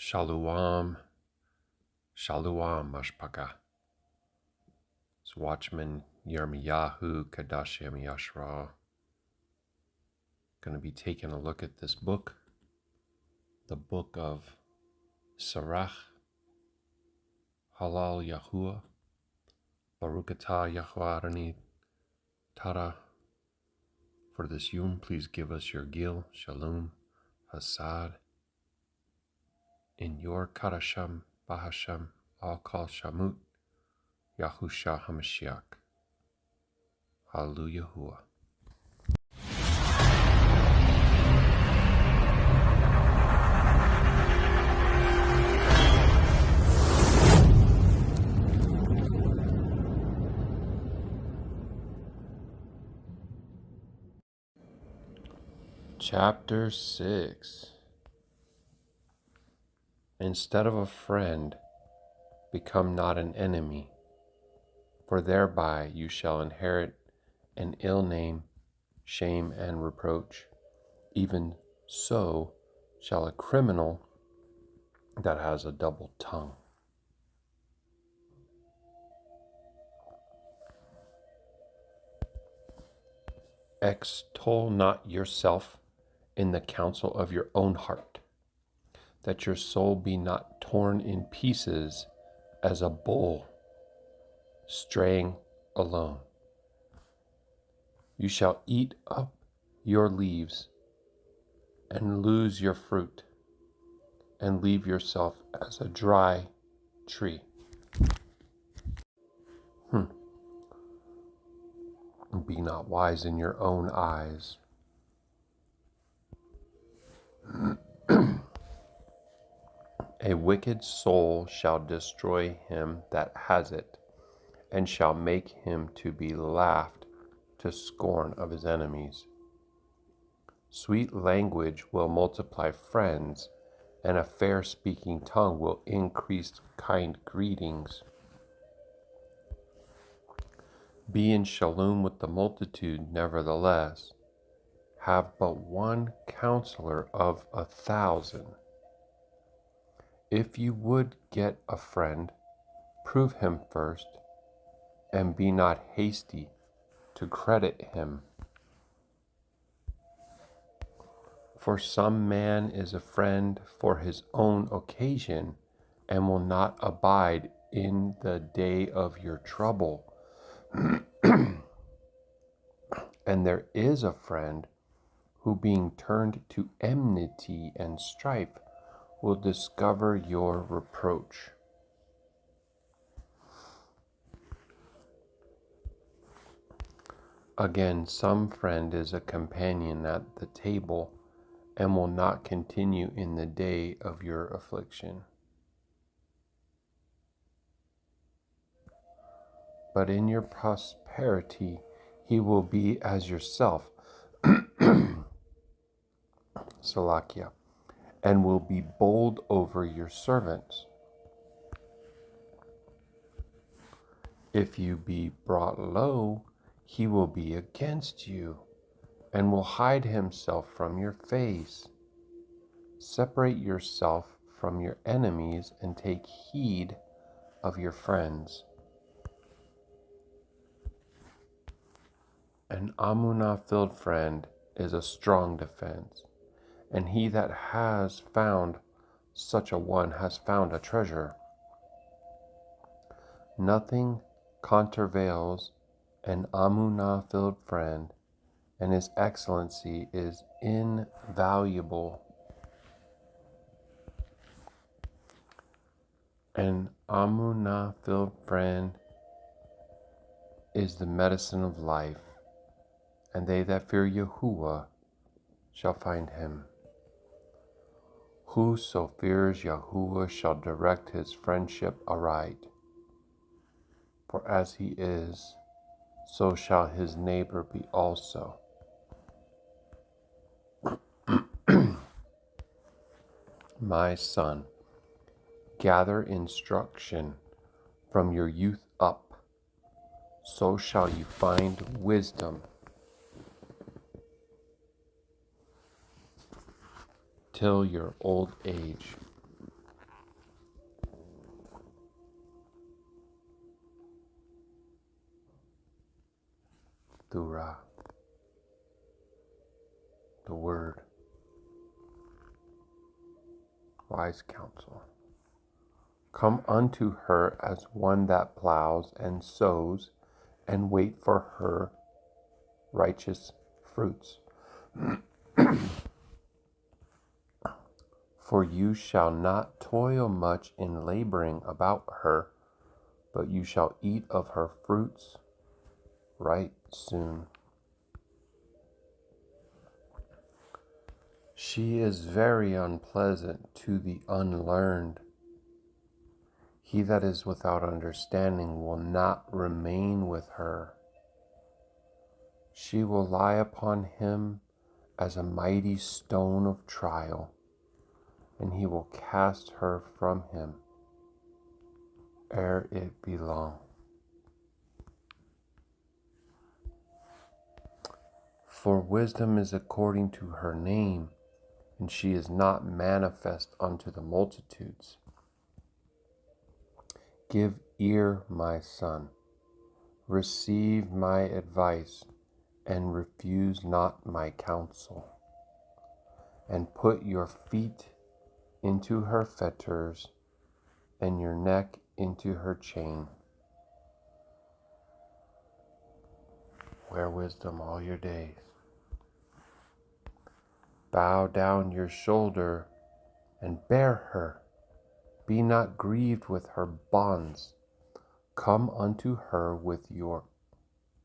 Shalom, Shalom, Mashpaka. It's Watchman Yirmiyahu, Qadashayam of Yasharal. Going to be taking a look at this book, the Book of Sirach, Halal Yahuah, Baruk Atah Yahuah Tara. For this yom, please give us your gil, Shalum, Hasad, in your Qadashayam Bahasham, Al-Kal Shamut, Yahusha HaMashiach. Hallelujah. Chapter 6. Instead of a friend, become not an enemy, for thereby you shall inherit an ill name, shame, and reproach. Even so shall a criminal that has a double tongue. Extol not yourself in the counsel of your own heart, that your soul be not torn in pieces as a bull straying alone. You shall eat up your leaves and lose your fruit, and leave yourself as a dry tree. Be not wise in your own eyes. A wicked soul shall destroy him that has it, and shall make him to be laughed to scorn of his enemies. Sweet language will multiply friends, and a fair-speaking tongue will increase kind greetings. Be in shalom with the multitude, nevertheless. Have but one counselor of 1,000. If you would get a friend, prove him first, and be not hasty to credit him. For some man is a friend for his own occasion, and will not abide in the day of your trouble. And there is a friend who, being turned to enmity and strife, will discover your reproach. Again, some friend is a companion at the table, and will not continue in the day of your affliction. But in your prosperity he will be as yourself, Salakia, and will be bold over your servants. If you be brought low, he will be against you, and will hide himself from your face. Separate yourself from your enemies, and take heed of your friends. An Amunah-filled friend is a strong defense, and he that has found such a one has found a treasure. Nothing countervails an Amunah-filled friend, and his excellency is invaluable. An Amunah-filled friend is the medicine of life, and they that fear Yahuah shall find him. Whoso fears Yahuah shall direct his friendship aright. For as he is, so shall his neighbor be also. My son, gather instruction from your youth up, so shall you find wisdom. Till your old age. Thura, the word, wise counsel. Come unto her as one that plows and sows, and wait for her righteous fruits. For you shall not toil much in laboring about her, but you shall eat of her fruits right soon. She is very unpleasant to the unlearned. He that is without understanding will not remain with her. She will lie upon him as a mighty stone of trial, and he will cast her from him ere it be long. For wisdom is according to her name, and she is not manifest unto the multitudes. Give ear, my son, receive my advice, and refuse not my counsel. And put your feet into her fetters, and your neck into her chain. Wear wisdom all your days. Bow down your shoulder and bear her. Be not grieved with her bonds. Come unto her with your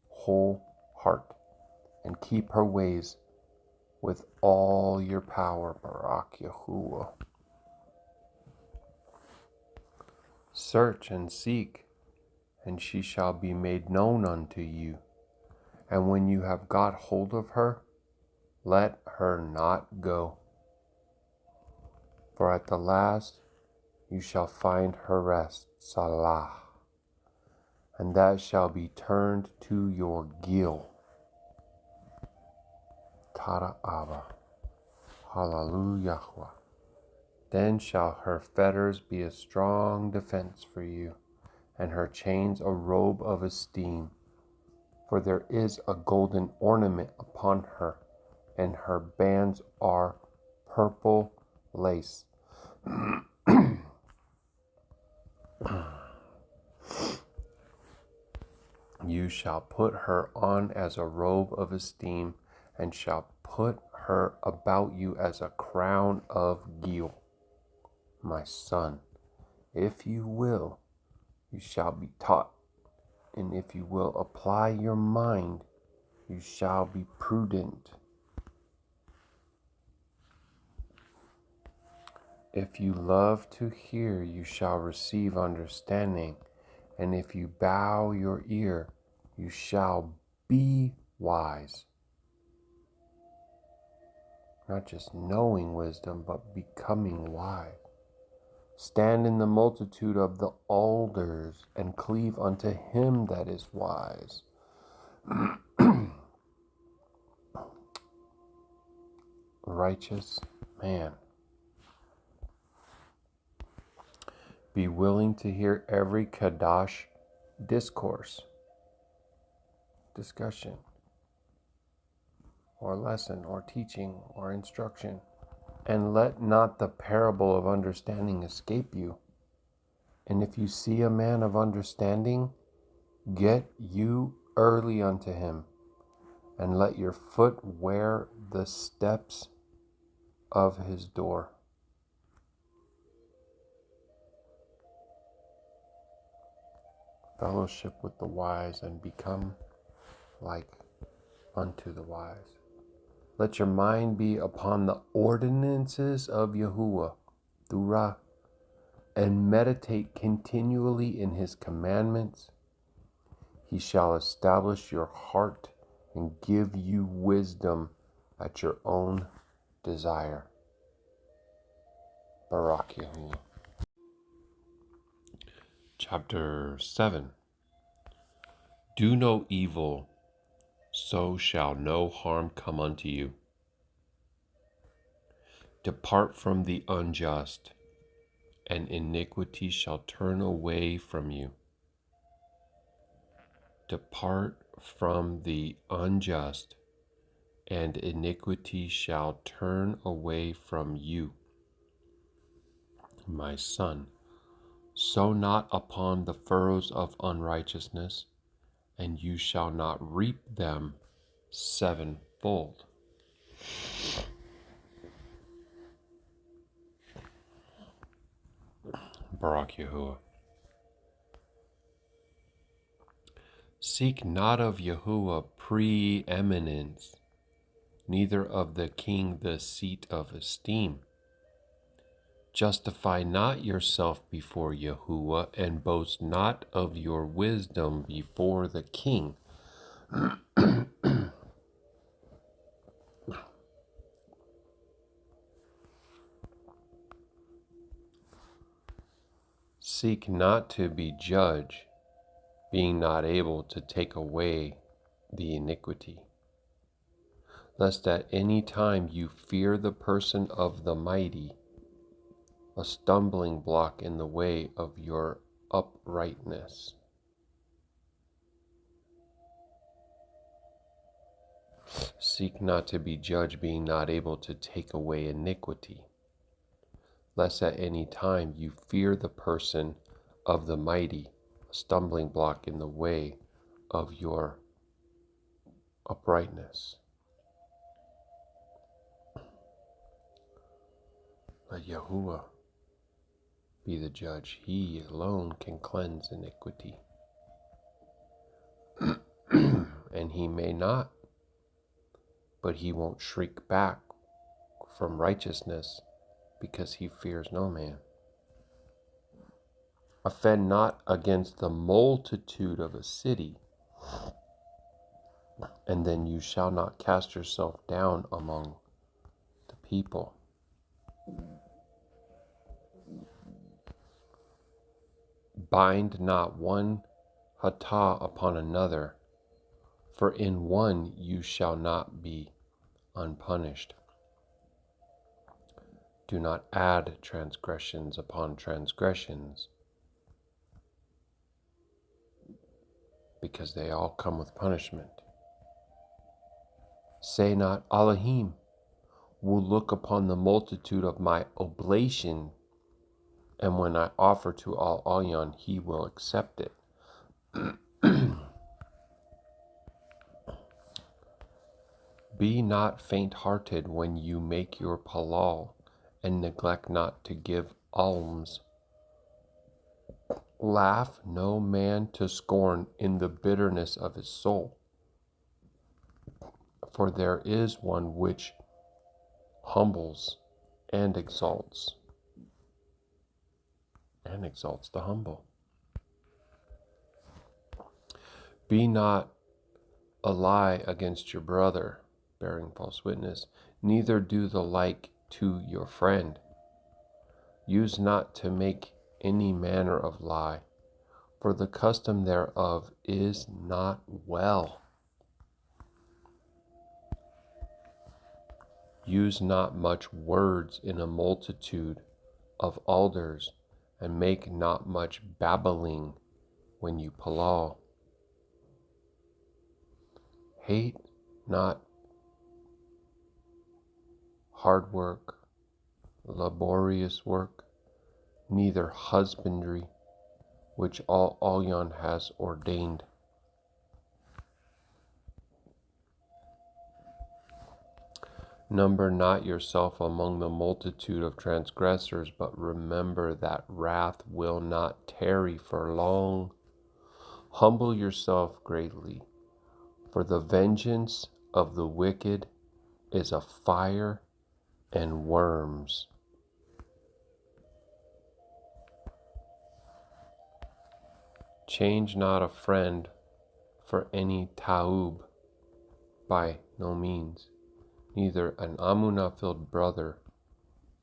whole heart, and keep her ways with all your power. Baruk Yahuah. Search and seek, and she shall be made known unto you. And when you have got hold of her, let her not go. For at the last you shall find her rest, Salah, and that shall be turned to your gil. Tada Abba, Hallelujah. Then shall her fetters be a strong defense for you, and her chains a robe of esteem. For there is a golden ornament upon her, and her bands are purple lace. You shall put her on as a robe of esteem, and shall put her about you as a crown of gil. My son, if you will, you shall be taught, and if you will apply your mind, you shall be prudent. If you love to hear, you shall receive understanding, and if you bow your ear, you shall be wise. Not just knowing wisdom, but becoming wise. Stand in the multitude of the alders, and cleave unto him that is wise. Righteous man. Be willing to hear every Qadash discourse, discussion, or lesson, or teaching, or instruction, and let not the parable of understanding escape you. And if you see a man of understanding, get you early unto him, and let your foot wear the steps of his door. Fellowship with the wise, and become like unto the wise. Let your mind be upon the ordinances of Yahuwah, Thura, and meditate continually in his commandments. He shall establish your heart and give you wisdom at your own desire. Baruk Yahuah. Chapter 7. Do no evil, so shall no harm come unto you. Depart from the unjust, and iniquity shall turn away from you. Depart from the unjust, and iniquity shall turn away from you. My son, sow not upon the furrows of unrighteousness, and you shall not reap them sevenfold. Baruk Yahuah. Seek not of Yahuwah preeminence, neither of the king the seat of esteem. Justify not yourself before Yahuwah, and boast not of your wisdom before the king. Seek not to be judge, being not able to take away the iniquity, lest at any time you fear the person of the mighty, a stumbling block in the way of your uprightness. Seek not to be judged, being not able to take away iniquity, lest at any time you fear the person of the mighty, a stumbling block in the way of your uprightness. Let Yahuwah be the judge. He alone can cleanse iniquity. And he may not, but he won't shrink back from righteousness because he fears no man. Offend not against the multitude of a city, and then you shall not cast yourself down among the people. Bind not one hatah upon another, for in one you shall not be unpunished. Do not add transgressions upon transgressions, because they all come with punishment. Say not, Elohim will look upon the multitude of my oblation, and when I offer to Al Elyon, he will accept it. Be not faint-hearted when you make your palal, and neglect not to give alms. Laugh no man to scorn in the bitterness of his soul, for there is one which humbles and exalts the humble. Be not a lie against your brother, bearing false witness, neither do the like to your friend. Use not to make any manner of lie, for the custom thereof is not well. Use not much words in a multitude of alders, and make not much babbling when you palal. Hate not hard work, laborious work, neither husbandry, which Al Elyon has ordained. Number not yourself among the multitude of transgressors, but remember that wrath will not tarry for long. Humble yourself greatly, for the vengeance of the wicked is a fire and worms. Change not a friend for any taub, by no means, neither an Amunah-filled brother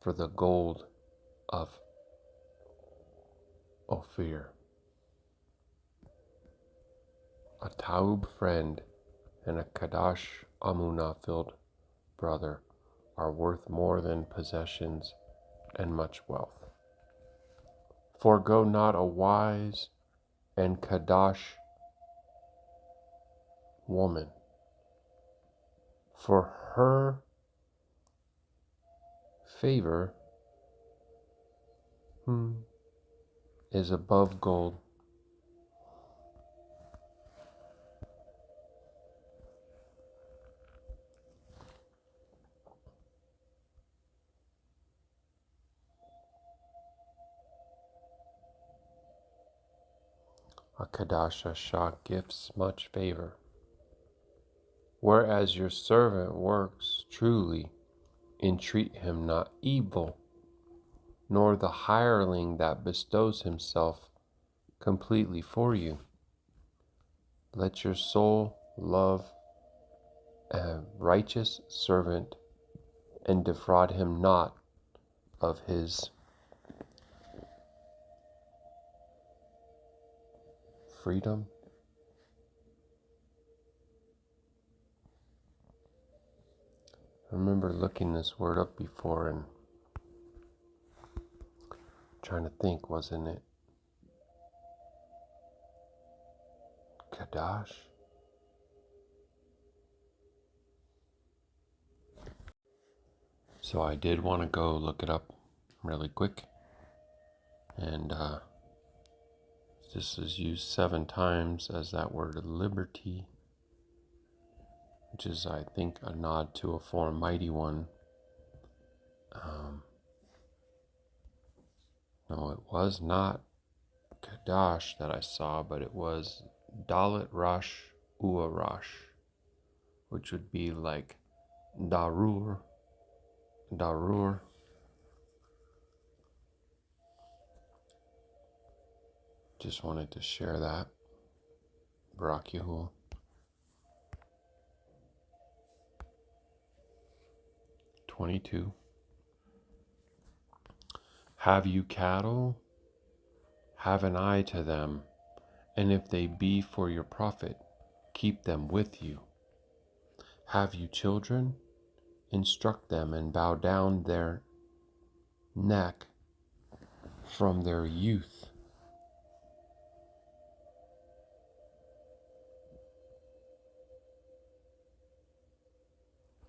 for the gold of Ophir. A taub friend and a Qadash Amunah-filled brother are worth more than possessions and much wealth. Forgo not a wise and Qadash woman, for her favor is above gold. A Qadashayam gives much favor. Whereas your servant works truly, entreat him not evil, nor the hireling that bestows himself completely for you. Let your soul love a righteous servant and defraud him not of his freedom. I remember looking this word up before and trying to think, wasn't it Qadash? So I did want to go look it up really quick. And this is used 7 times as that word liberty, which is, I think, a nod to a foreign mighty one. No, it was not Qadash that I saw, but it was Dalit Rosh Ua Rosh, which would be like Darur. Just wanted to share that. Baruk Yahuah. 22. Have you cattle? Have an eye to them, and if they be for your profit, keep them with you. Have you children? Instruct them and bow down their neck from their youth.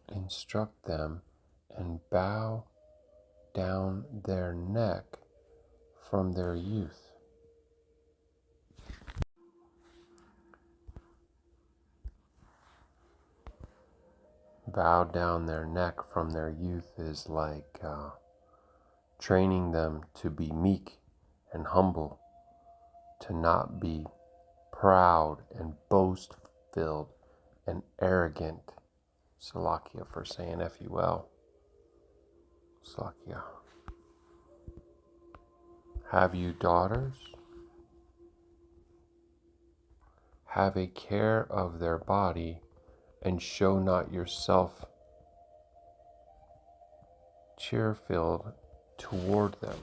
Instruct them and bow down their neck from their youth. Bow down their neck from their youth is like training them to be meek and humble, to not be proud and boast-filled and arrogant. Salakia for saying F-U-L. Salakia. Have you daughters? Have a care of their body, and show not yourself cheer-filled toward them.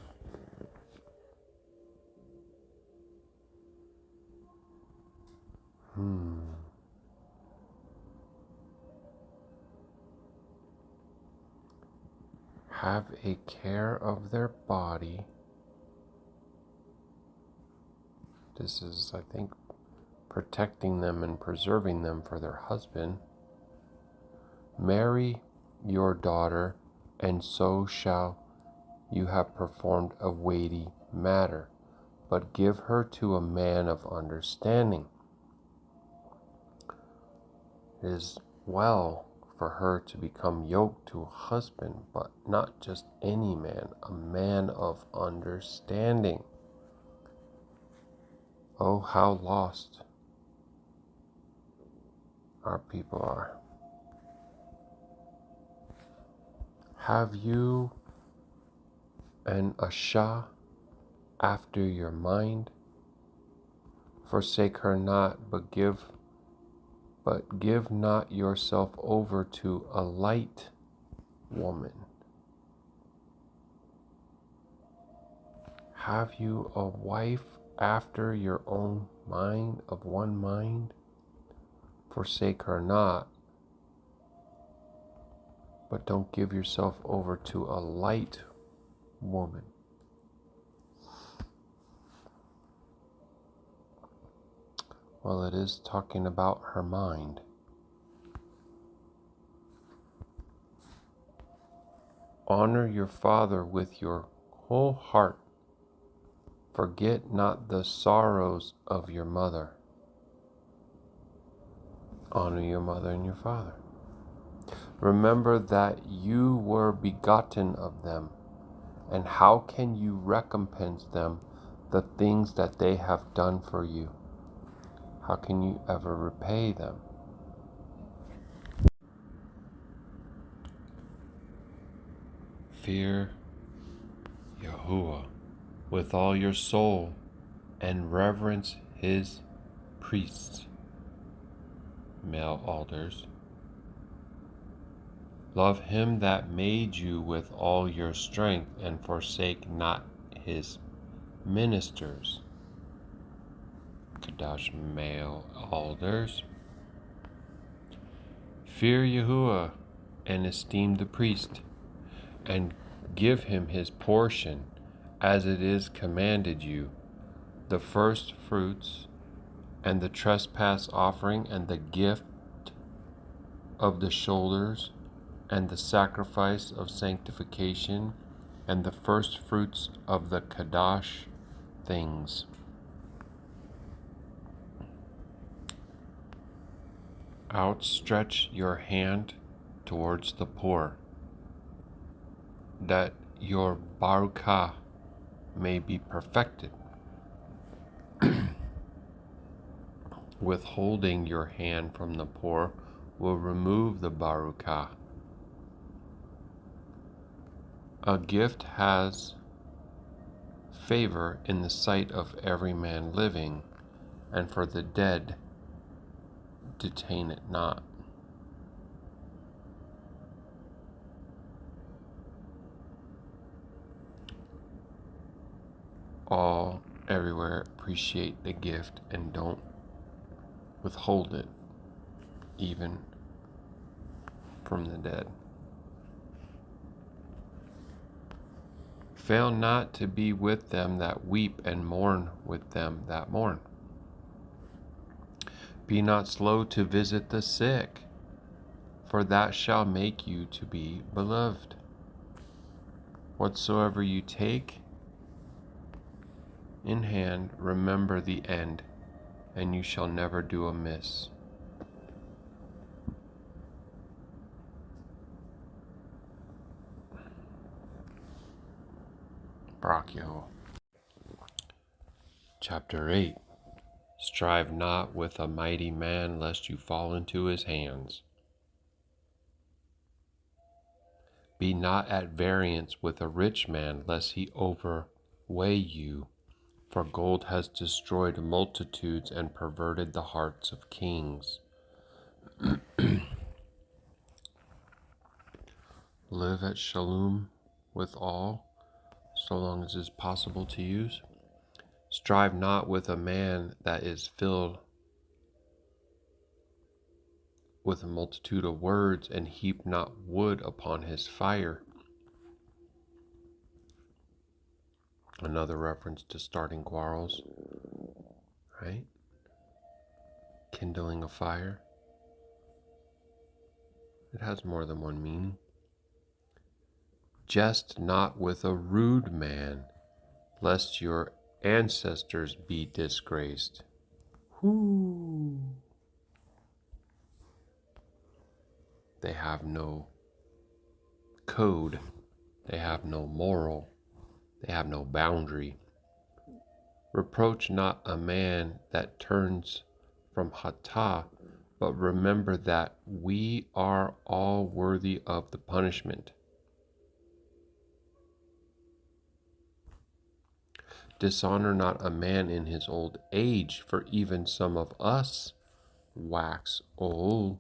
Have a care of their body. This is, I think, protecting them and preserving them for their husband. Marry your daughter, and so shall you have performed a weighty matter, but give her to a man of understanding. It is well for her to become yoked to a husband, but not just any man, a man of understanding. Oh, how lost our people are. Have you an Asha after your mind? Forsake her not, but give not yourself over to a light woman. Have you a wife after your own mind, of one mind? Forsake her not, but don't give yourself over to a light woman. Well, it is talking about her mind. Honor your father with your whole heart. Forget not the sorrows of your mother. Honor your mother and your father. Remember that you were begotten of them, and how can you recompense them the things that they have done for you? How can you ever repay them? Fear Yahuah with all your soul and reverence his priests, male elders. Love him that made you with all your strength, and forsake not his ministers. Qadash, male elders. Fear Yahuah and esteem the priest, and give him his portion, as it is commanded you, the first fruits, and the trespass offering, and the gift of the shoulders, and the sacrifice of sanctification, and the first fruits of the Qadash things. Outstretch your hand towards the poor, that your Baruk may be perfected. Withholding your hand from the poor will remove the Baruk. A gift has favor in the sight of every man living, and for the dead detain it not. All everywhere appreciate the gift and don't withhold it, even from the dead. Fail not to be with them that weep, and mourn with them that mourn. Be not slow to visit the sick, for that shall make you to be beloved. Whatsoever you take in hand, remember the end, and you shall never do amiss. Baruk Atah. Chapter 8. Strive not with a mighty man, lest you fall into his hands. Be not at variance with a rich man, lest he overweigh you. For gold has destroyed multitudes and perverted the hearts of kings. Live at Shalum with all, so long as it is possible to use. Strive not with a man that is filled with a multitude of words, and heap not wood upon his fire. Another reference to starting quarrels, right? Kindling a fire. It has more than one meaning. Jest not with a rude man, lest your ancestors be disgraced. Whoo! They have no code. They have no moral. They have no boundary. Reproach not a man that turns from Hatah, but remember that we are all worthy of the punishment. Dishonor not a man in his old age, for even some of us wax old.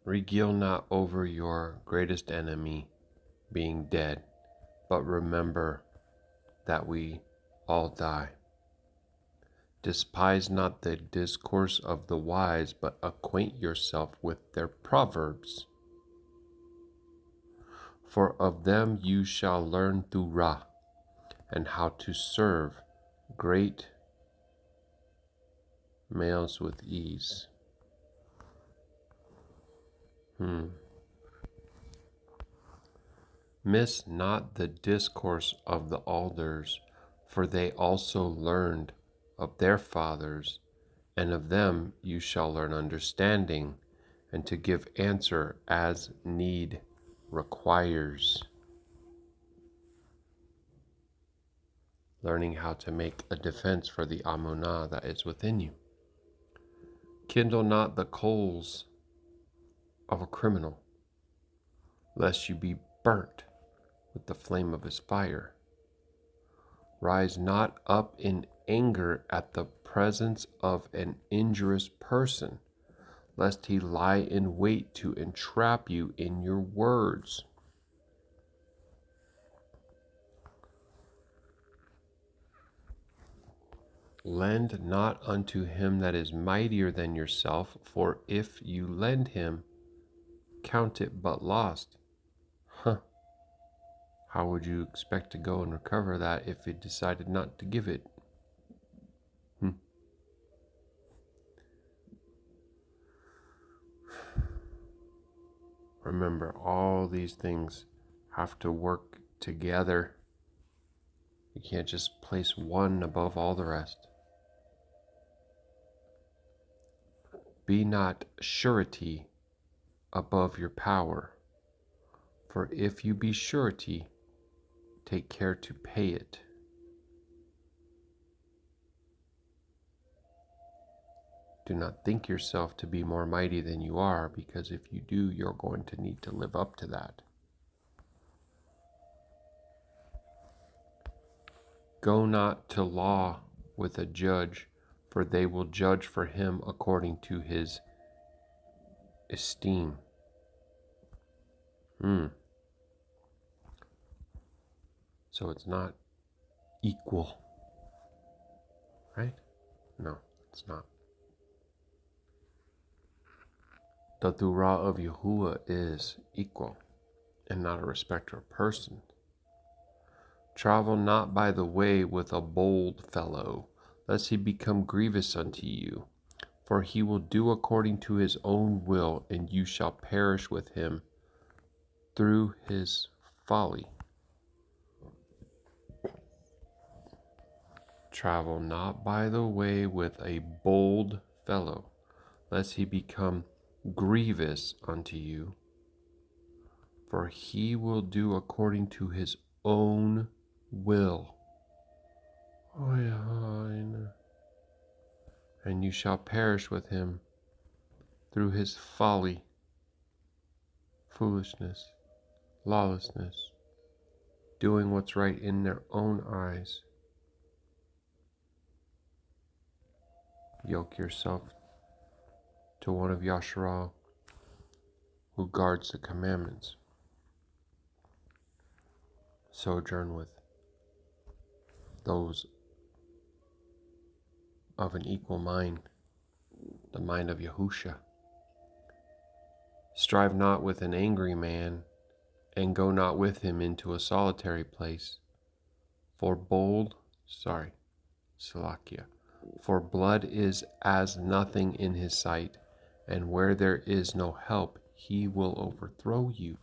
Regale not over your greatest enemy being dead, but remember that we all die. Despise not the discourse of the wise, but acquaint yourself with their proverbs. For of them you shall learn Torah, and how to serve great males with ease. Miss not the discourse of the elders, for they also learned of their fathers, and of them you shall learn understanding, and to give answer as need requires. Learning how to make a defense for the amunah that is within you. Kindle not the coals of a criminal, lest you be burnt with the flame of his fire. Rise not up in anger at the presence of an injurious person, lest he lie in wait to entrap you in your words. Lend not unto him that is mightier than yourself, for if you lend him, count it but lost. How would you expect to go and recover that if it decided not to give it? Remember, all these things have to work together. You can't just place one above all the rest. Be not surety above your power, for if you be surety, take care to pay it. Do not think yourself to be more mighty than you are, because if you do, you're going to need to live up to that. Go not to law with a judge, for they will judge for him according to his esteem. So it's not equal, right? No, it's not. The Torah of Yahuah is equal and not a respecter of persons. Travel not by the way with a bold fellow, lest he become grievous unto you. For he will do according to his own will, and you shall perish with him through his folly. Travel not by the way with a bold fellow, lest he become grievous unto you. For he will do according to his own will. And you shall perish with him through his folly, foolishness, lawlessness, doing what's right in their own eyes. Yoke yourself to one of Yashar'Al who guards the commandments. Sojourn with those of an equal mind, the mind of Yahusha. Strive not with an angry man, and go not with him into a solitary place. For blood is as nothing in his sight, and where there is no help, he will overthrow you.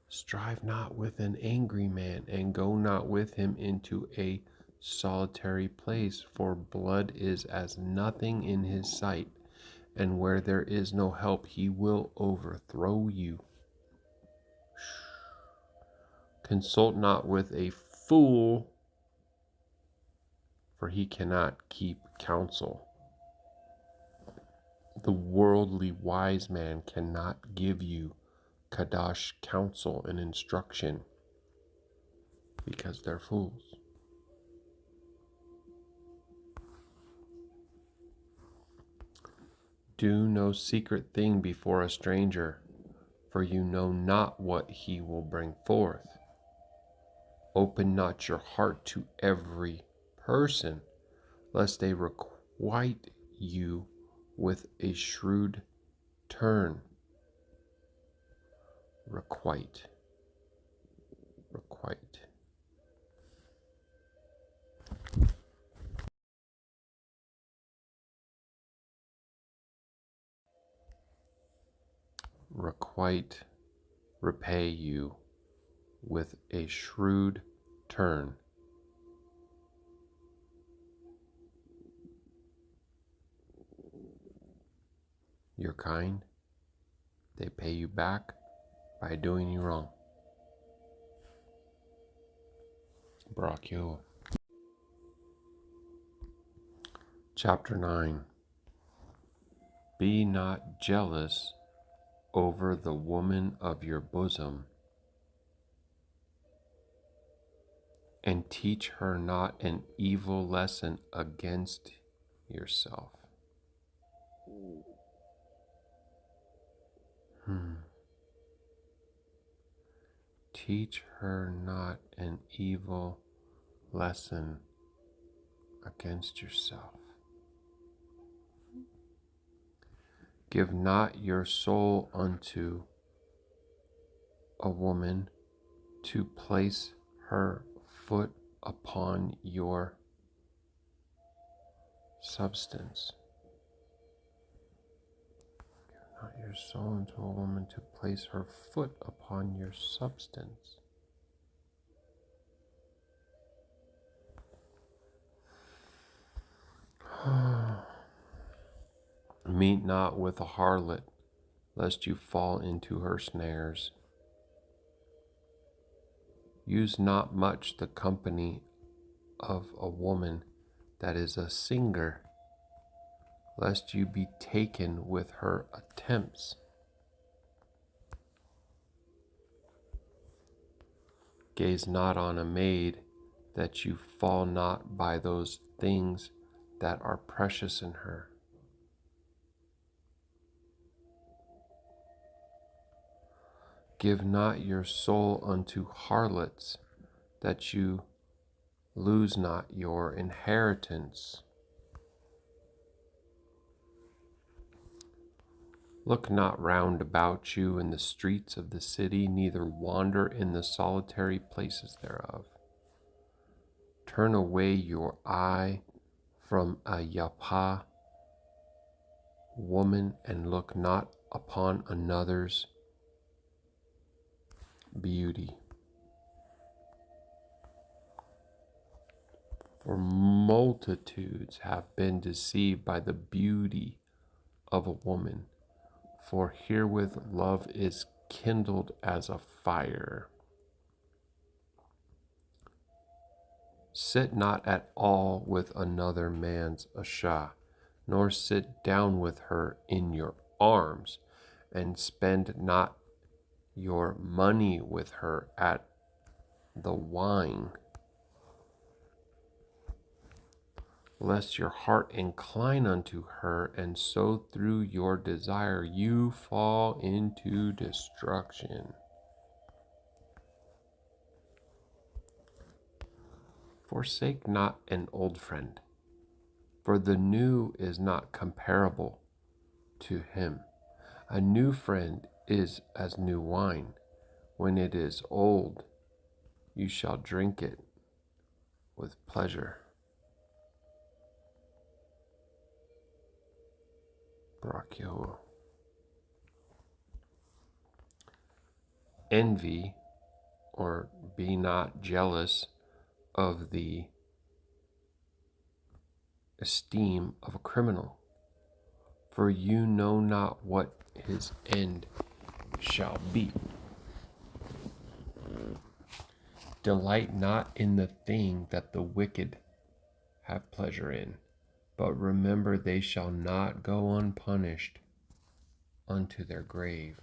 Strive not with an angry man, and go not with him into a solitary place, for blood is as nothing in his sight, and where there is no help, he will overthrow you. Consult not with a fool, for he cannot keep counsel. The worldly wise man cannot give you Qadash counsel and instruction, because they're fools. Do no secret thing before a stranger, for you know not what he will bring forth. Open not your heart to every person, lest they requite you with a shrewd turn. Requite. requite. Requite, repay you with a shrewd turn. You're kind, they pay you back by doing you wrong. Baruk Atah Yahuah. Chapter 9. Be not jealous over the woman of your bosom, and teach her not an evil lesson against yourself. Teach her not an evil lesson against yourself. Give not your soul unto a woman to place her foot upon your substance. Give not your soul unto a woman to place her foot upon your substance. Meet not with a harlot, lest you fall into her snares. Use not much the company of a woman that is a singer, lest you be taken with her attempts. Gaze not on a maid, that you fall not by those things that are precious in her. Give not your soul unto harlots, that you lose not your inheritance. Look not round about you in the streets of the city, neither wander in the solitary places thereof. Turn away your eye from a yapah woman, and look not upon another's beauty. For multitudes have been deceived by the beauty of a woman, for herewith love is kindled as a fire. Sit not at all with another man's Asha, nor sit down with her in your arms, and spend not your money with her at the wine, lest your heart incline unto her, and so through your desire you fall into destruction. Forsake not an old friend, for the new is not comparable to him. A new friend is as new wine. When it is old, you shall drink it with pleasure. Baruk Atah Yahuah. Envy, or be not jealous of the esteem of a criminal, for you know not what his end shall be. Delight not in the thing that the wicked have pleasure in, but remember they shall not go unpunished unto their grave.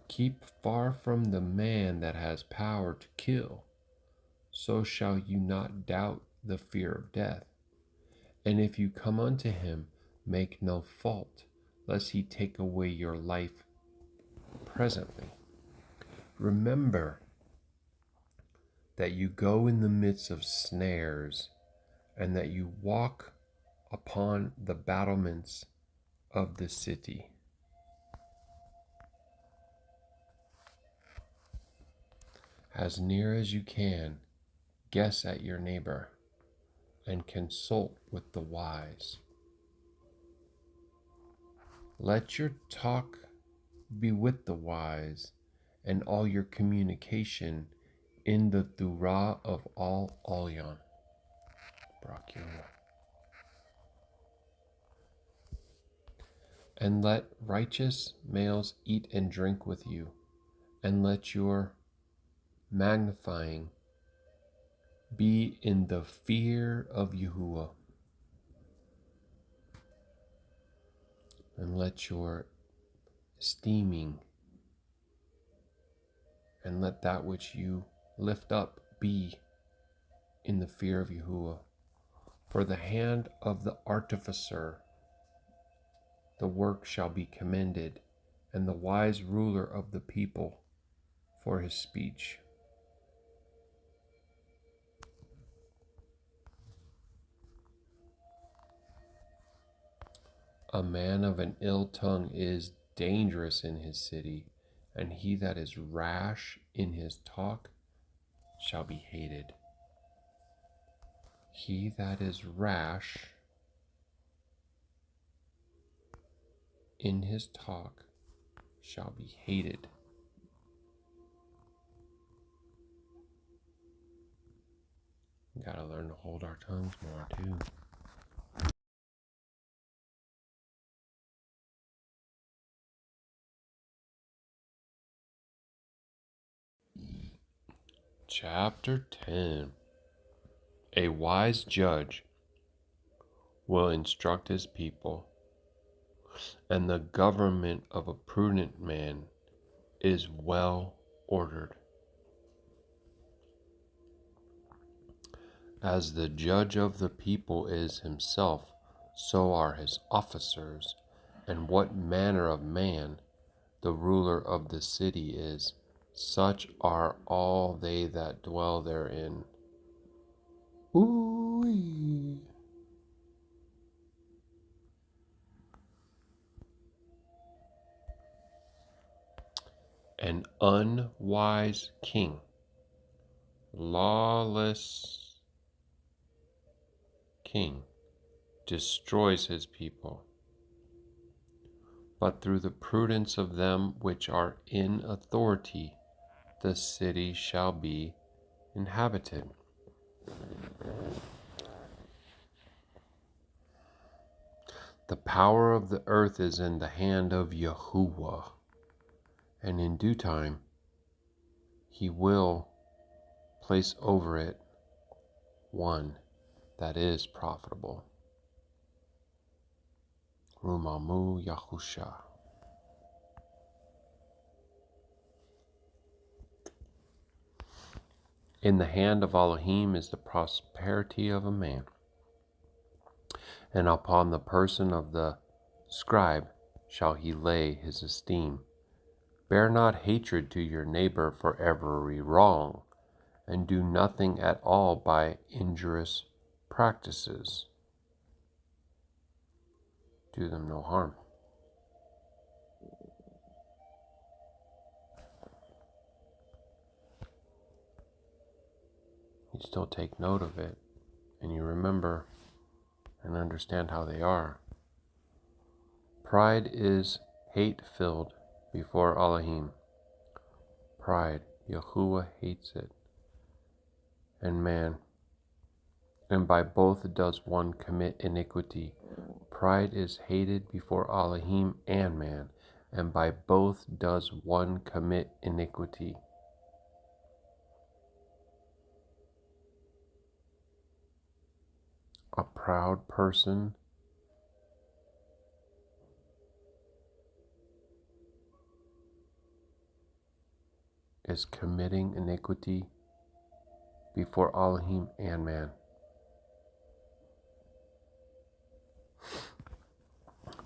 Keep far from the man that has power to kill, so shall you not doubt the fear of death. And if you come unto him, make no fault, lest he take away your life presently. Remember that you go in the midst of snares, and that you walk upon the battlements of the city. As near as you can, guess at your neighbor and consult with the wise. Let your talk be with the wise, and all your communication in the thurah of all Alyan. Baruk Atah. And let righteous males eat and drink with you, and let your magnifying be in the fear of Yahuah, and let your esteeming and let that which you lift up be in the fear of Yahuah. For the hand of the artificer, the work shall be commended, and the wise ruler of the people for his speech. A man of an ill tongue is dangerous in his city, and he that is rash in his talk shall be hated. He that is rash in his talk shall be hated. We gotta learn to hold our tongues more too. Chapter 10. A wise judge will instruct his people, and the government of a prudent man is well ordered. As the judge of the people is himself, so are his officers, and what manner of man the ruler of the city is, such are all they that dwell therein. Ooh-wee. An unwise king, lawless king, destroys his people, but through the prudence of them which are in authority, the city shall be inhabited. The power of the earth is in the hand of Yahuah, and in due time he will place over it one that is profitable. Rumamu Yahusha. In the hand of Elohim is the prosperity of a man, and upon the person of the scribe shall he lay his esteem. Bear not hatred to your neighbor for every wrong, and do nothing at all by injurious practices. Do them no harm. You still take note of it, and you remember and understand how they are. Pride is hate-filled before Elohim. Pride, Yahuah hates it, and man, and by both does one commit iniquity. Pride is hated before Elohim and man, and by both does one commit iniquity. A proud person is committing iniquity before Elohim and man.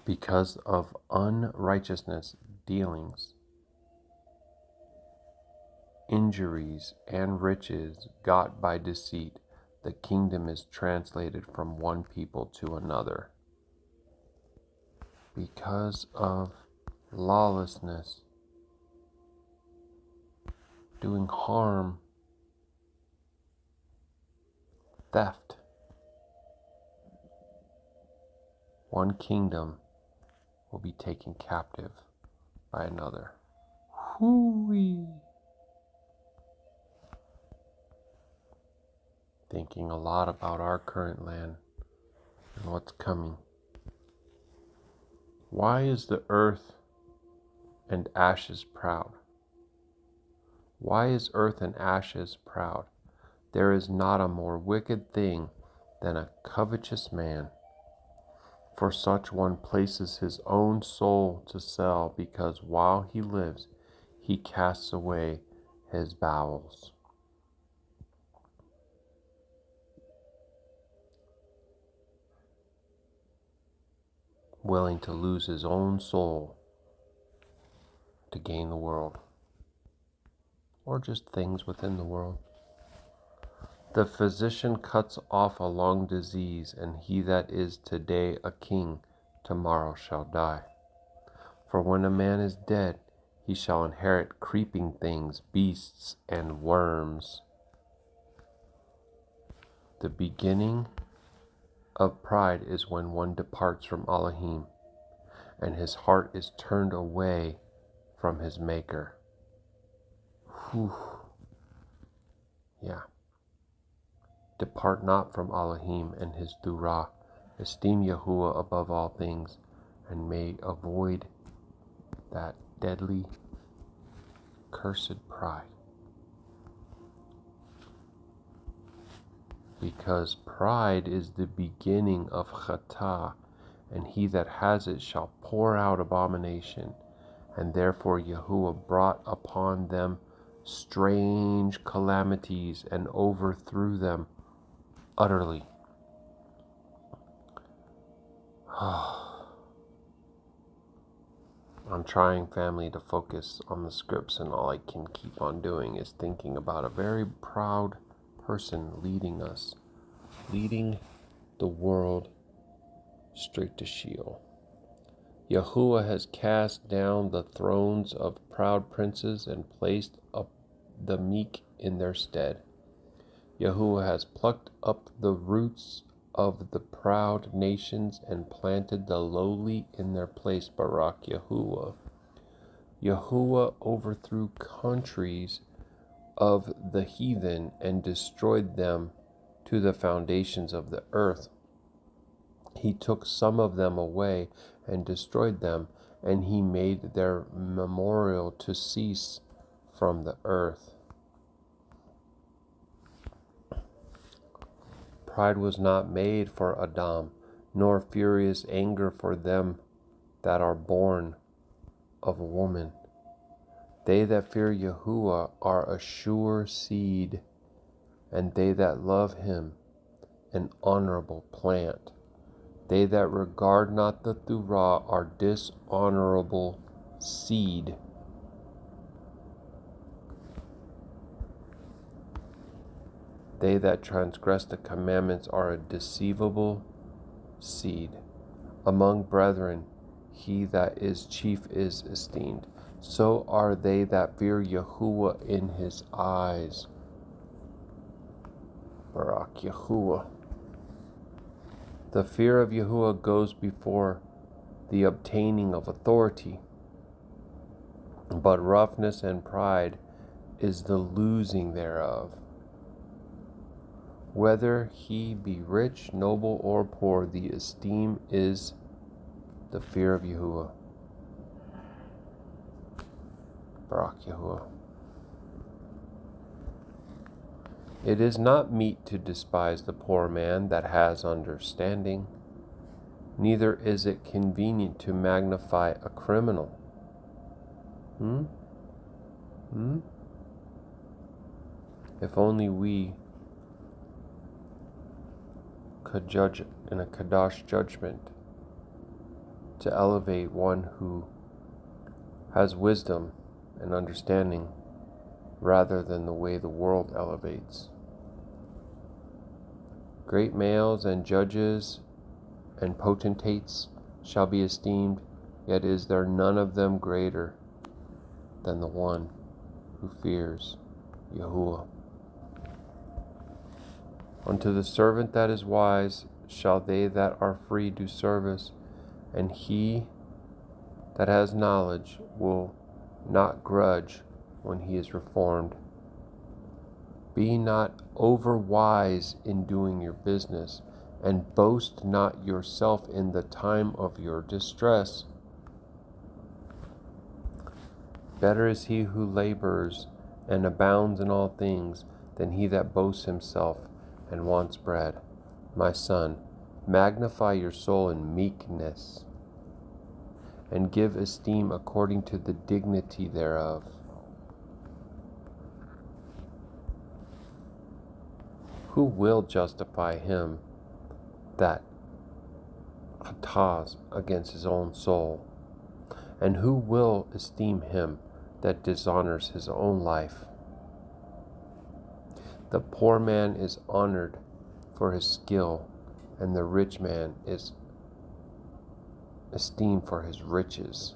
Because of unrighteousness, dealings, injuries, and riches got by deceit, the kingdom is translated from one people to another. Because of lawlessness, doing harm, theft. One kingdom will be taken captive by another. Hoo-wee. Thinking a lot about our current land and what's coming. Why is the earth and ashes proud? Why is earth and ashes proud? There is not a more wicked thing than a covetous man. For such one places his own soul to sell, because while he lives, he casts away his bowels. Willing to lose his own soul to gain the world, or just things within the world. The physician cuts off a long disease, and he that is today a king, tomorrow shall die. For when a man is dead, he shall inherit creeping things, beasts, and worms. The beginning of pride is when one departs from Elohim, and his heart is turned away from his Maker. Whew. Yeah. Depart not from Elohim and his Durah. Esteem Yahuwah above all things, and may avoid that deadly, cursed pride. Because pride is the beginning of Chatah, and he that has it shall pour out abomination. And therefore Yahuwah brought upon them strange calamities and overthrew them utterly. I'm trying, family, to focus on the scripts, and all I can keep on doing is thinking about a very proud person leading us, leading the world straight to Sheol. Yahuwah has cast down the thrones of proud princes and placed up the meek in their stead. Yahuwah has plucked up the roots of the proud nations and planted the lowly in their place. Baruk Yahuah. Yahuwah overthrew countries of the heathen and destroyed them to the foundations of the earth. He took some of them away and destroyed them, and he made their memorial to cease from the earth. Pride was not made for Adam, nor furious anger for them that are born of a woman. They that fear Yahuwah are a sure seed, and they that love him an honorable plant. They that regard not the Thurah are dishonorable seed. They that transgress the commandments are a deceivable seed. Among brethren, he that is chief is esteemed. So are they that fear Yahuwah in his eyes. Baruk Yahuwah. The fear of Yahuwah goes before the obtaining of authority, but roughness and pride is the losing thereof. Whether he be rich, noble, or poor, the esteem is the fear of Yahuwah. Baruk Yahuwah. It is not meet to despise the poor man that has understanding, neither is it convenient to magnify a criminal. If only we could judge in a Qadash judgment to elevate one who has wisdom and understanding rather than the way the world elevates. Great males and judges and potentates shall be esteemed, yet is there none of them greater than the one who fears Yahuah. Unto the servant that is wise shall they that are free do service, and he that has knowledge will not grudge when he is reformed. Be not over wise in doing your business, and boast not yourself in the time of your distress. Better is he who labors and abounds in all things than he that boasts himself and wants bread. My son, magnify your soul in meekness, and give esteem according to the dignity thereof. Who will justify him that hatas against his own soul? And who will esteem him that dishonors his own life? The poor man is honored for his skill, and the rich man is esteemed for his riches.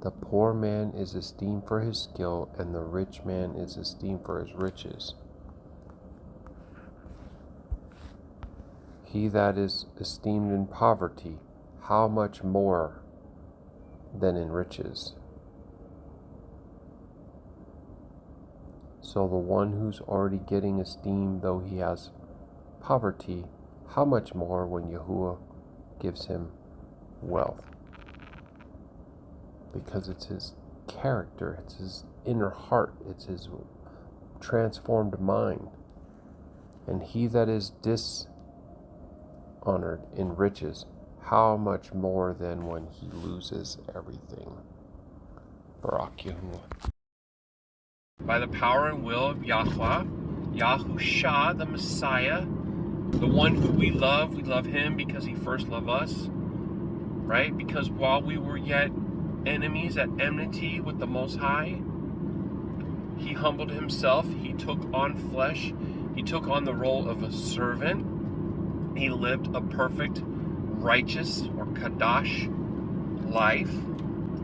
The poor man is esteemed for his skill, and the rich man is esteemed for his riches. He that is esteemed in poverty, how much more than in riches? So the one who's already getting esteemed, though he has poverty, how much more when Yahuah gives him wealth? Because it's his character, it's his inner heart, it's his transformed mind. And he that is dishonored in riches, how much more than when he loses everything? Baruk Atah. By the power and will of Yahuah, Yahusha, the Messiah, the one who we love him because he first loved us, right? Because while we were yet enemies at enmity with the Most High, he humbled himself, he took on flesh, he took on the role of a servant, he lived a perfect, righteous, or Qadash life.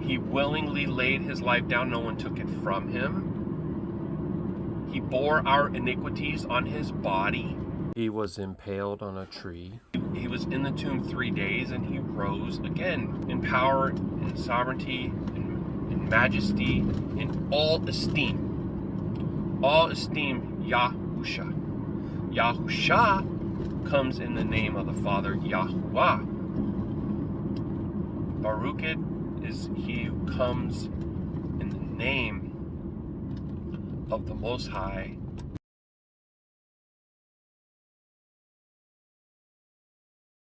He willingly laid his life down, no one took it from him. He bore our iniquities on his body. He was impaled on a tree. He was in the tomb 3 days, and he rose again in power, in sovereignty, in majesty, in all esteem. All esteem Yahusha. Yahusha comes in the name of the Father Yahuah. Baruk is he who comes in the name of the Most High.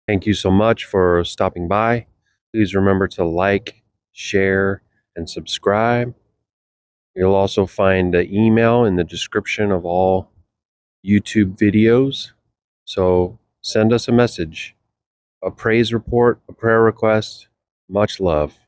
Thank you so much for stopping by. Please remember to like, share, and subscribe. You'll also find the email in the description of all YouTube videos. So send us a message, a praise report, a prayer request. Much love.